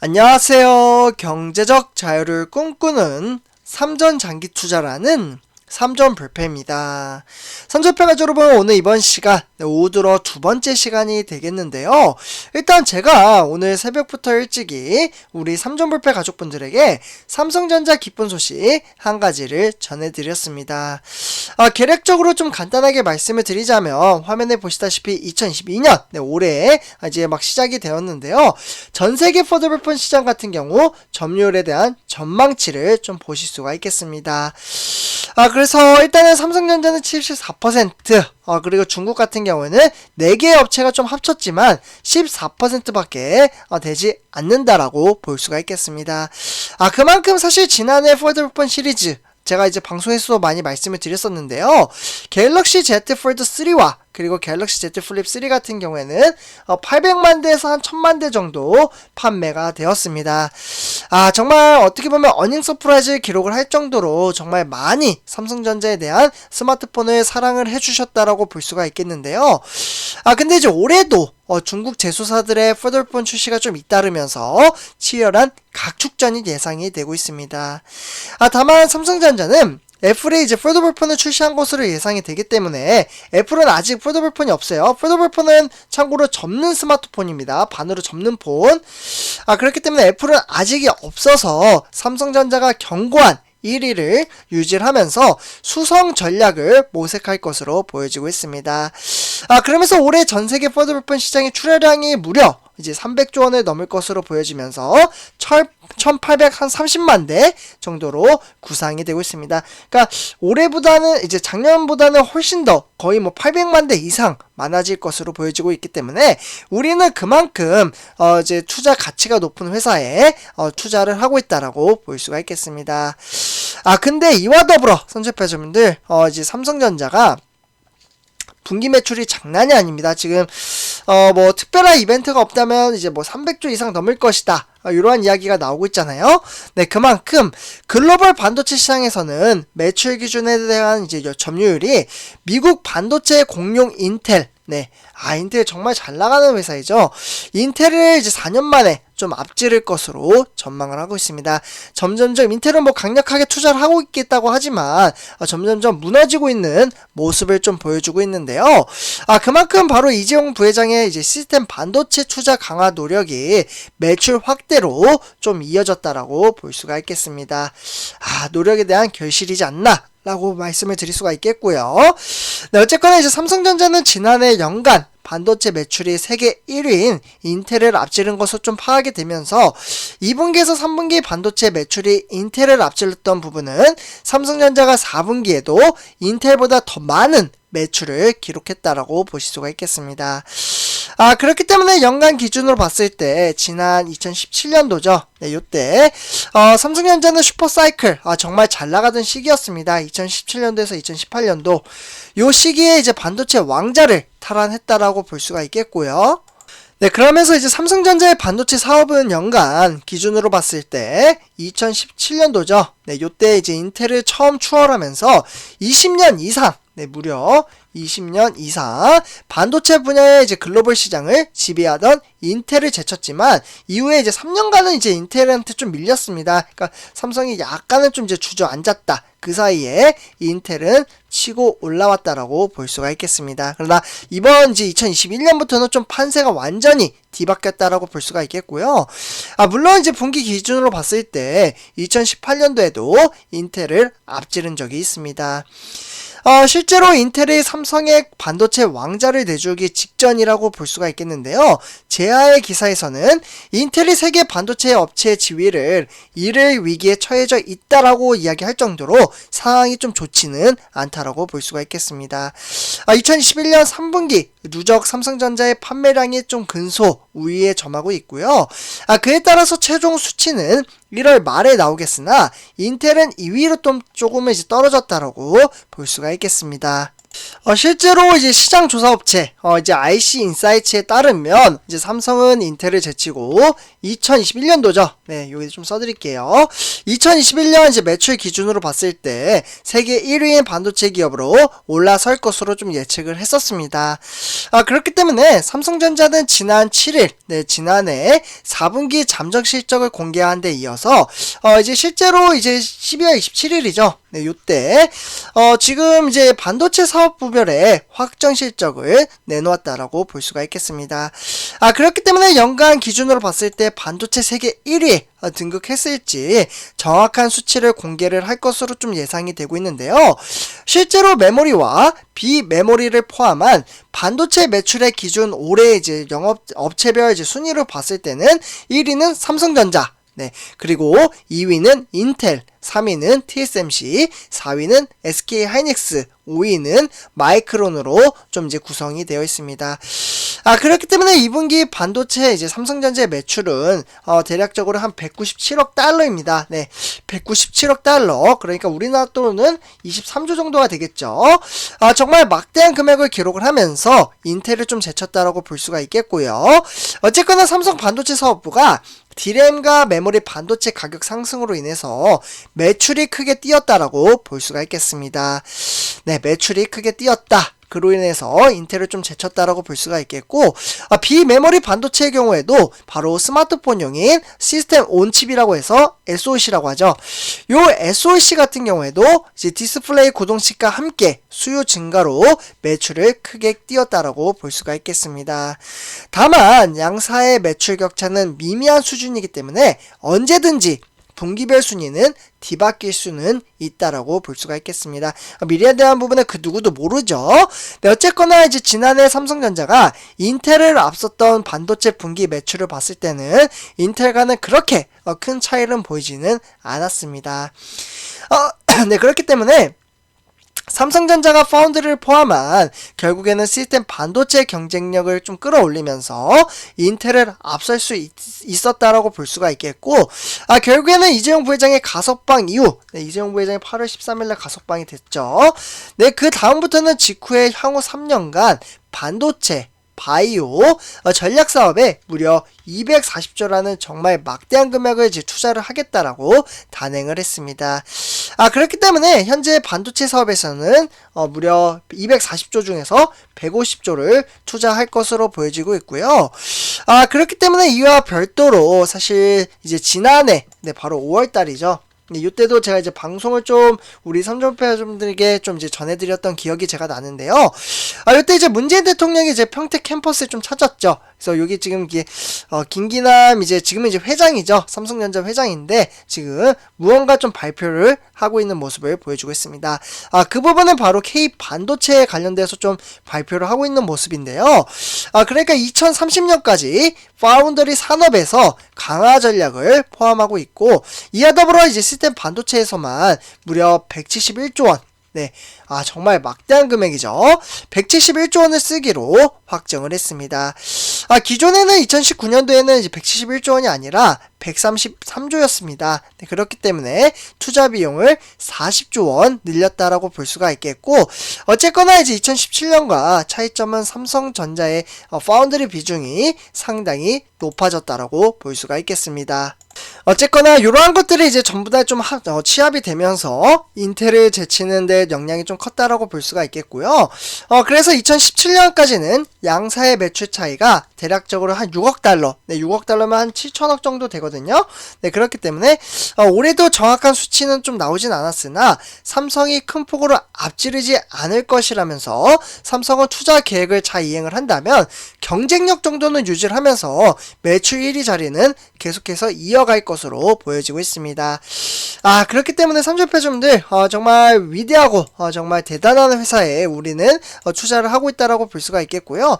안녕하세요. 경제적 자유를 꿈꾸는 삼전장기투자라는 삼전불패입니다. 삼전불패 여러분, 오늘 이번 시간 오후 들어 두 번째 시간이 되겠는데요. 일단 제가 오늘 새벽부터 일찍이 우리 삼전불패 가족분들에게 삼성전자 기쁜 소식 한 가지를 전해드렸습니다. 계략적으로 좀 간단하게 말씀을 드리자면 화면에 보시다시피 2022년 올해 이제 막 시작이 되었는데요. 전 세계 포드블폰 시장 같은 경우 점유율에 대한 전망치를 좀 보실 수가 있겠습니다. 그래서 일단은 삼성전자는 74%, 그리고 중국 같은 경우에는 4개의 업체가 좀 합쳤지만 14%밖에 되지 않는다라고 볼 수가 있겠습니다. 그만큼 사실 지난해 폴더폰 시리즈 제가 이제 방송에서도 많이 말씀을 드렸었는데요. 갤럭시 Z 폴드 3와 그리고 갤럭시 Z 플립 3 같은 경우에는 800만 대에서 한 1000만 대 정도 판매가 되었습니다. 정말 어떻게 보면 어닝 서프라이즈 기록을 할 정도로 정말 많이 삼성전자에 대한 스마트폰을 사랑을 해주셨다라고 볼 수가 있겠는데요. 근데 이제 올해도 중국 제조사들의 폴더폰 출시가 좀 잇따르면서 치열한 각축전이 예상이 되고 있습니다. 다만 삼성전자는 애플이 이제 폴더블폰을 출시한 것으로 예상이 되기 때문에 애플은 아직 폴더블폰이 없어요. 폴더블폰은 참고로 접는 스마트폰입니다. 반으로 접는 폰. 그렇기 때문에 애플은 아직이 없어서 삼성전자가 견고한 1위를 유지를 하면서 수성 전략을 모색할 것으로 보여지고 있습니다. 그러면서 올해 전세계 폴더블폰 시장의 출하량이 무려 이제 300조 원을 넘을 것으로 보여지면서 1830만 대 정도로 구상이 되고 있습니다. 그러니까 올해보다는 이제 작년보다는 훨씬 더 거의 800만 대 이상 많아질 것으로 보여지고 있기 때문에 우리는 그만큼 이제 투자 가치가 높은 회사에 투자를 하고 있다라고 볼 수가 있겠습니다. 근데 이와 더불어 선제패자분들 이제 삼성전자가 분기 매출이 장난이 아닙니다. 지금 특별한 이벤트가 없다면 이제 300조 이상 넘을 것이다. 이러한 이야기가 나오고 있잖아요. 네, 그만큼 글로벌 반도체 시장에서는 매출 기준에 대한 이제 점유율이 미국 반도체 공룡 인텔, 인텔 정말 잘 나가는 회사이죠. 인텔을 이제 4년 만에 좀 앞지를 것으로 전망을 하고 있습니다. 점점점 인텔은 강력하게 투자를 하고 있겠다고 하지만 점점점 무너지고 있는 모습을 좀 보여주고 있는데요. 그만큼 바로 이재용 부회장의 이제 시스템 반도체 투자 강화 노력이 매출 확대로 좀 이어졌다라고 볼 수가 있겠습니다. 노력에 대한 결실이지 않나 라고 말씀을 드릴 수가 있겠고요. 어쨌거나 이제 삼성전자는 지난해 연간 반도체 매출이 세계 1위인 인텔을 앞지른 것으로 좀 파악이 되면서 2분기에서 3분기 반도체 매출이 인텔을 앞질렀던 부분은 삼성전자가 4분기에도 인텔보다 더 많은 매출을 기록했다라고 보실 수가 있겠습니다. 그렇기 때문에 연간 기준으로 봤을 때 지난 2017년도죠. 요때 삼성전자는 슈퍼사이클 정말 잘 나가던 시기였습니다. 2017년도에서 2018년도 요 시기에 이제 반도체 왕자를 탈환했다라고 볼 수가 있겠고요. 그러면서 이제 삼성전자의 반도체 사업은 연간 기준으로 봤을 때 2017년도죠. 요때 이제 인텔을 처음 추월하면서 20년 이상 무려 20년 이상 반도체 분야의 이제 글로벌 시장을 지배하던 인텔을 제쳤지만 이후에 이제 3년간은 이제 인텔한테 좀 밀렸습니다. 그러니까 삼성이 약간은 좀 이제 주저앉았다. 그 사이에 인텔은 치고 올라왔다라고 볼 수가 있겠습니다. 그러나 이번 이제 2021년부터는 좀 판세가 완전히 뒤바뀌었다라고 볼 수가 있겠고요. 물론 이제 분기 기준으로 봤을 때 2018년도에도 인텔을 앞지른 적이 있습니다. 실제로 인텔이 삼성의 반도체 왕자를 내주기 직전이라고 볼 수가 있겠는데요. 제아의 기사에서는 인텔이 세계 반도체 업체의 지위를 잃을 위기에 처해져 있다라고 이야기할 정도로 상황이 좀 좋지는 않다라고 볼 수가 있겠습니다. 2021년 3분기 누적 삼성전자의 판매량이 좀 근소 우위에 점하고 있고요. 그에 따라서 최종 수치는 1월 말에 나오겠으나 인텔은 2위로 좀 조금 이제 떨어졌다라고 볼 수가 있겠습니다. 실제로 이제 시장 조사 업체 이제 IC 인사이츠에 따르면 이제 삼성은 인텔을 제치고 2021년도죠. 네, 여기 좀 써드릴게요. 2021년 이제 매출 기준으로 봤을 때 세계 1위인 반도체 기업으로 올라설 것으로 좀 예측을 했었습니다. 그렇기 때문에 삼성전자는 지난 7일, 네, 지난해 4분기 잠정 실적을 공개한 데 이어서 이제 실제로 이제 12월 27일이죠. 네, 요때 지금 이제 반도체 사업 부별의 확정 실적을 내놓았다라고 볼 수가 있겠습니다. 그렇기 때문에 연간 기준으로 봤을 때 반도체 세계 1위 등극했을지 정확한 수치를 공개를 할 것으로 좀 예상이 되고 있는데요. 실제로 메모리와 비메모리를 포함한 반도체 매출의 기준 올해 이제 영업 업체별 이제 순위로 봤을 때는 1위는 삼성전자, 네, 그리고 2위는 인텔, 3위는 TSMC, 4위는 SK 하이닉스, 5위는 마이크론으로 좀 이제 구성이 되어 있습니다. 그렇기 때문에 2분기 반도체 이제 삼성전자의 매출은 대략적으로 한 197억 달러입니다. 네, 197억 달러. 그러니까 우리나라 돈은 23조 정도가 되겠죠. 정말 막대한 금액을 기록을 하면서 인텔을 좀 제쳤다라고 볼 수가 있겠고요. 어쨌거나 삼성 반도체 사업부가 D램과 메모리 반도체 가격 상승으로 인해서 매출이 크게 뛰었다라고 볼 수가 있겠습니다. 네, 매출이 크게 뛰었다. 그로 인해서 인텔을 좀 제쳤다라고 볼 수가 있겠고, 비메모리 반도체의 경우에도 바로 스마트폰용인 시스템 온칩이라고 해서 SoC라고 하죠. 요 SoC 같은 경우에도 이제 디스플레이 고동칩과 함께 수요 증가로 매출을 크게 띄었다라고 볼 수가 있겠습니다. 다만 양사의 매출 격차는 미미한 수준이기 때문에 언제든지 분기별 순위는 뒤바뀔 수는 있다라고 볼 수가 있겠습니다. 미래에 대한 부분은 그 누구도 모르죠. 네, 어쨌거나 이제 지난해 삼성전자가 인텔을 앞섰던 반도체 분기 매출을 봤을 때는 인텔과는 그렇게 큰 차이는 보이지는 않았습니다. 네, 그렇기 때문에 삼성전자가 파운드리를 포함한 결국에는 시스템 반도체 경쟁력을 좀 끌어올리면서 인텔을 앞설 수 있었다라고 볼 수가 있겠고, 결국에는 이재용 부회장의 가석방 이후, 네, 이재용 부회장이 8월 13일날 가석방이 됐죠. 네, 그 다음부터는 직후에 향후 3년간 반도체 바이오 전략 사업에 무려 240조라는 정말 막대한 금액을 이제 투자를 하겠다라고 단행을 했습니다. 그렇기 때문에 현재 반도체 사업에서는 무려 240조 중에서 150조를 투자할 것으로 보여지고 있고요. 그렇기 때문에 이와 별도로 사실 이제 지난해, 네, 바로 5월 달이죠. 이때도 제가 이제 방송을 좀 우리 삼성패자분들에게 좀 이제 전해드렸던 기억이 제가 나는데요. 이때 이제 문재인 대통령이 이제 평택 캠퍼스에 좀 찾았죠. 그래서 여기 지금 김기남 이제 지금은 이제 회장이죠. 삼성전자 회장인데 지금 무언가 좀 발표를 하고 있는 모습을 보여주고 있습니다. 그 부분은 바로 K 반도체에 관련돼서 좀 발표를 하고 있는 모습인데요. 그러니까 2030년까지 파운더리 산업에서 강화 전략을 포함하고 있고, 이와 더불어 이제 시스템 반도체에서만 무려 171조 원, 네, 정말 막대한 금액이죠. 171조 원을 쓰기로 확정을 했습니다. 기존에는 2019년도에는 이제 171조 원이 아니라 133조였습니다. 네, 그렇기 때문에 투자 비용을 40조 원 늘렸다라고 볼 수가 있겠고, 어쨌거나 이제 2017년과 차이점은 삼성전자의 파운드리 비중이 상당히 높아졌다라고 볼 수가 있겠습니다. 어쨌거나 이러한 것들이 이제 전부 다 좀 취합이 되면서 인텔을 제치는 데 영향이 좀 컸다라고 볼 수가 있겠고요. 그래서 2017년까지는 양사의 매출 차이가 대략적으로 한 6억 달러, 네, 6억 달러면 한 7천억 정도 되거든요. 네, 그렇기 때문에 올해도 정확한 수치는 좀 나오진 않았으나 삼성이 큰 폭으로 앞지르지 않을 것이라면서 삼성은 투자 계획을 잘 이행을 한다면 경쟁력 정도는 유지를 하면서 매출 1위 자리는 계속해서 이어갈 것으로 보여지고 있습니다. 그렇기 때문에 삼성패주분들 정말 위대하고 정말 대단한 회사에 우리는 투자를 하고 있다라고 볼 수가 있겠고요.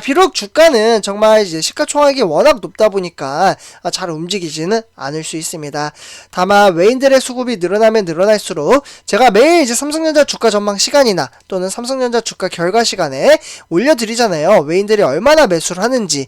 비록 주가는 정말 이제 시가총액이 워낙 높다 보니까 잘 움직이지는 않을 수 있습니다. 다만 외인들의 수급이 늘어나면 늘어날수록 제가 매일 이제 삼성전자 주가 전망 시간이나 또는 삼성전자 주가 결과 시간에 올려드리잖아요. 외인들이 얼마나 매수를 하는지.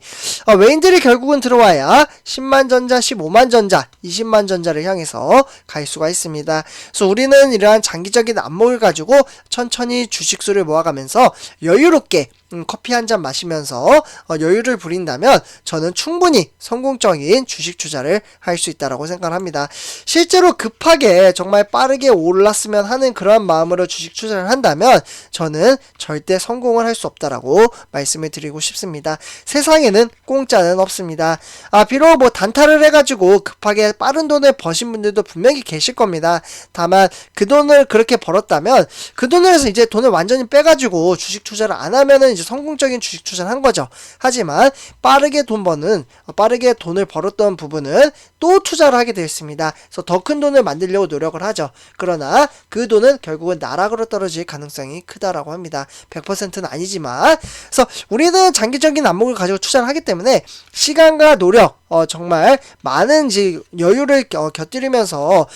외인들이 결국은 들어와야 10만 10만 전자, 15만 전자, 20만 전자를 향해서 갈 수가 있습니다. 그래서 우리는 이러한 장기적인 안목을 가지고 천천히 주식수를 모아가면서 여유롭게 커피 한 잔 마시면서 여유를 부린다면 저는 충분히 성공적인 주식 투자를 할 수 있다고 생각합니다. 실제로 급하게 정말 빠르게 올랐으면 하는 그런 마음으로 주식 투자를 한다면 저는 절대 성공을 할 수 없다라고 말씀을 드리고 싶습니다. 세상에는 공짜는 없습니다. 비록 뭐 단타를 해가지고 급하게 빠른 돈을 버신 분들도 분명히 계실 겁니다. 다만 그 돈을 그렇게 벌었다면 그 돈에서 이제 돈을 완전히 빼가지고 주식 투자를 안 하면은 이제 성공적인 주식 투자를 한 거죠. 하지만 빠르게 돈을 벌었던 부분은 또 투자를 하게 되었습니다. 그래서 더 큰 돈을 만들려고 노력을 하죠. 그러나 그 돈은 결국은 나락으로 떨어질 가능성이 크다라고 합니다. 100%는 아니지만, 그래서 우리는 장기적인 안목을 가지고 투자를 하기 때문에 시간과 노력, 정말 많은 이제 여유를 곁들이면서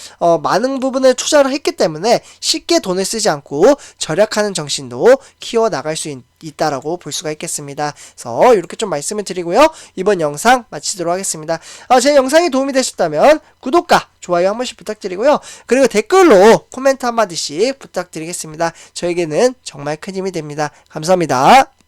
많은 부분을 투자를 했기 때문에 쉽게 돈을 쓰지 않고 절약하는 정신도 키워 나갈 수 있다라고 볼 수가 있겠습니다. 그래서 이렇게 좀 말씀을 드리고요. 이번 영상 마치도록 하겠습니다. 제 영상이 도움이 되셨다면 구독과 좋아요 한 번씩 부탁드리고요. 그리고 댓글로 코멘트 한마디씩 부탁드리겠습니다. 저에게는 정말 큰 힘이 됩니다. 감사합니다.